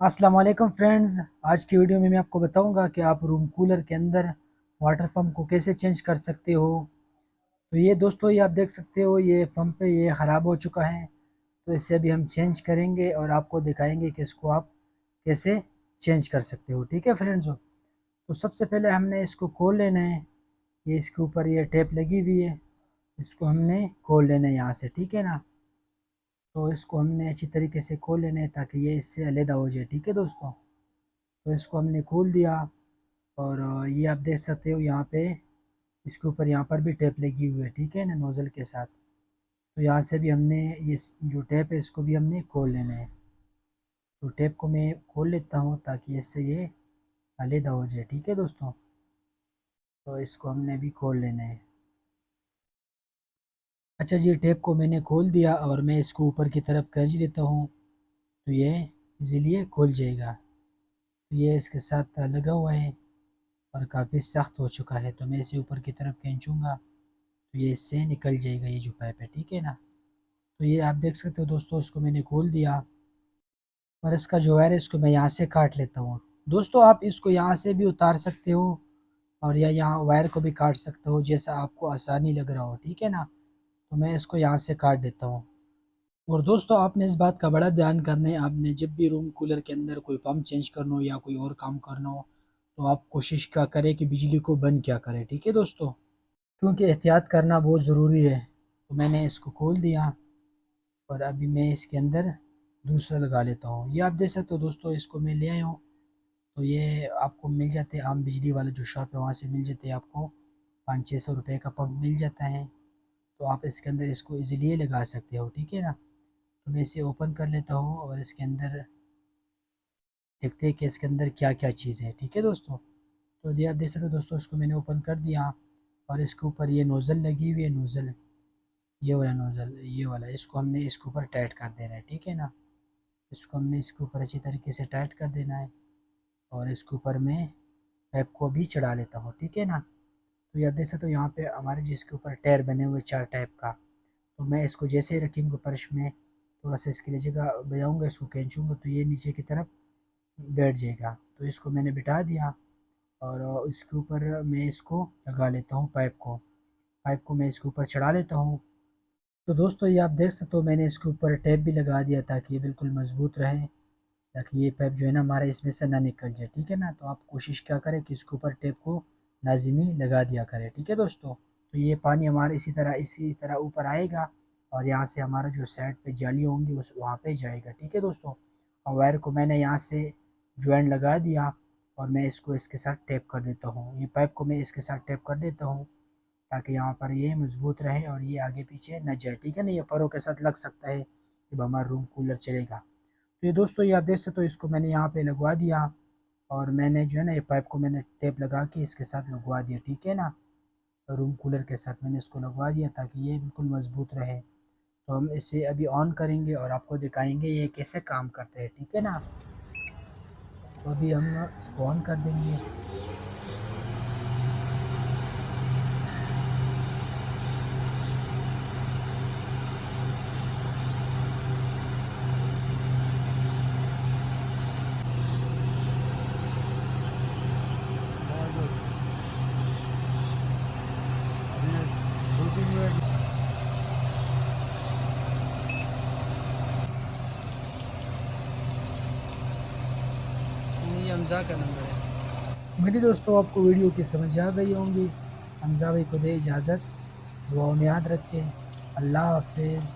अस्सलाम वालेकुम फ्रेंड्स। आज की वीडियो में मैं आपको बताऊंगा कि आप रूम कूलर के अंदर वाटर पंप को कैसे चेंज कर सकते हो। तो ये दोस्तों, ये आप देख सकते हो, ये पंप है, ये ख़राब हो चुका है। तो इसे अभी हम चेंज करेंगे और आपको दिखाएंगे कि इसको आप कैसे चेंज कर सकते हो। ठीक है फ्रेंड्स। तो सबसे पहले हमने इसको खोल लेना है। ये इसके ऊपर ये टेप लगी हुई है, इसको हमने खोल लेना है यहाँ से। ठीक है ना। तो इसको हमने अच्छी तरीके से खोल लेना है ताकि ये इससे अलग हो जाए। ठीक है दोस्तों। तो इसको हमने खोल दिया और ये आप देख सकते हो यहाँ पे, इसके ऊपर यहाँ पर भी टेप लगी हुई है। ठीक है ना, नोज़ल के साथ। तो यहाँ से भी हमने ये जो टेप है इसको भी हमने खोल लेना है। तो टेप को मैं खोल लेता हूँ ताकि इससे ये अलग हो जाए। ठीक है दोस्तों। तो इसको हमने भी खोल लेना है। अच्छा जी, टेप को मैंने खोल दिया और मैं इसको ऊपर की तरफ खींच लेता हूँ तो ये इजीली खुल जाएगा। तो ये इसके साथ लगा हुआ है और काफ़ी सख्त हो चुका है, तो मैं इसे ऊपर की तरफ खींचूँगा तो ये इससे निकल जाएगा, ये जो पाइप है। ठीक है ना। तो ये आप देख सकते हो दोस्तों, इसको मैंने खोल दिया और इसका जो वायर है इसको मैं यहाँ से काट लेता हूँ। दोस्तों, आप इसको यहाँ से भी उतार सकते हो और या यहाँ वायर को भी काट सकते हो, जैसा आपको आसानी लग रहा हो। ठीक है ना। तो मैं इसको यहाँ से काट देता हूँ। और दोस्तों, आपने इस बात का बड़ा ध्यान करना है, आपने जब भी रूम कूलर के अंदर कोई पंप चेंज करना हो या कोई और काम करना हो तो आप कोशिश क्या करें कि बिजली को बंद क्या करें। ठीक है दोस्तों, क्योंकि एहतियात करना बहुत ज़रूरी है। तो मैंने इसको खोल दिया और अभी मैं इसके अंदर दूसरा लगा लेता हूँ। ये आप देख सकते हो दोस्तों, इसको मैं ले आया हूँ। तो ये आपको मिल जाते हैं, आम बिजली वाला जो शॉप है वहाँ से मिल जाते हैं आपको। 500-600 रुपये का पंप मिल जाता है। तो आप इसके अंदर इसको ईज़िली लगा सकते हो। ठीक है ना। तो मैं इसे ओपन कर लेता हूँ और इसके अंदर देखते हैं कि इसके अंदर क्या क्या चीज़ है। ठीक है दोस्तों। तो ये आप देख सकते हो दोस्तों, इसको मैंने ओपन कर दिया और इसके ऊपर ये नोज़ल लगी हुई है। नोज़ल, ये वाला नोज़ल, ये वाला, इसको हमने इसके ऊपर टाइट कर देना है। ठीक है ना। इसको हमने इसके ऊपर अच्छी तरीके से टाइट कर देना है और इसके ऊपर मैं पाइप को भी चढ़ा लेता हूँ। ठीक है ना। तो ये आप देख सकते हो, यहाँ पे हमारे जिसके ऊपर टायर बने हुए 4 टाइप का। तो मैं इसको जैसे ही रखेंगे फर्श में, थोड़ा सा इसके लिए जगह बजाऊँगा, इसको खींचूँगा तो ये नीचे की तरफ बैठ जाएगा। तो इसको मैंने बिठा दिया और इसके ऊपर मैं इसको लगा लेता हूँ पाइप को मैं इसके ऊपर चढ़ा लेता हूँ। तो दोस्तों, ये आप देख सकते हो, मैंने इसके ऊपर टेप भी लगा दिया ताकि ये बिल्कुल मजबूत रहे, ताकि ये पाइप जो है ना हमारा इसमें से ना निकल जाए। ठीक है ना। तो आप कोशिश क्या करें कि इसके ऊपर टेप को लाजिमी लगा दिया करें। ठीक है दोस्तों। तो ये पानी हमारा इसी तरह ऊपर आएगा और यहाँ से हमारा जो साइड पे जाली होंगी उस वहाँ पे जाएगा। ठीक है दोस्तों। और वायर को मैंने यहाँ से ज्वाइन लगा दिया और मैं इसको इसके साथ टेप कर देता हूँ। ये पाइप को मैं इसके साथ टेप कर देता हूँ ताकि यहाँ पर ये मजबूत रहे और ये आगे पीछे न जाए। ठीक है ना। ये परों के साथ लग सकता है जब हमारा रूम कूलर चलेगा। तो ये दोस्तों, ये आप देख सकते हो, इसको मैंने यहाँ पे लगवा दिया और मैंने जो है ना ये पाइप को मैंने टेप लगा के इसके साथ लगवा दिया। ठीक है ना। रूम कूलर के साथ मैंने इसको लगवा दिया ताकि ये बिल्कुल मजबूत रहे। तो हम इसे अभी ऑन करेंगे और आपको दिखाएंगे ये कैसे काम करते हैं। ठीक है ना। तो अभी हम इसको ऑन कर देंगे। ये हमजा का नंबर है। मेरे दोस्तों, आपको वीडियो की समझ आ गई होंगी। हमजा भाई को दे इजाज़त, दुआओं में याद रखें। अल्लाह हाफिज़।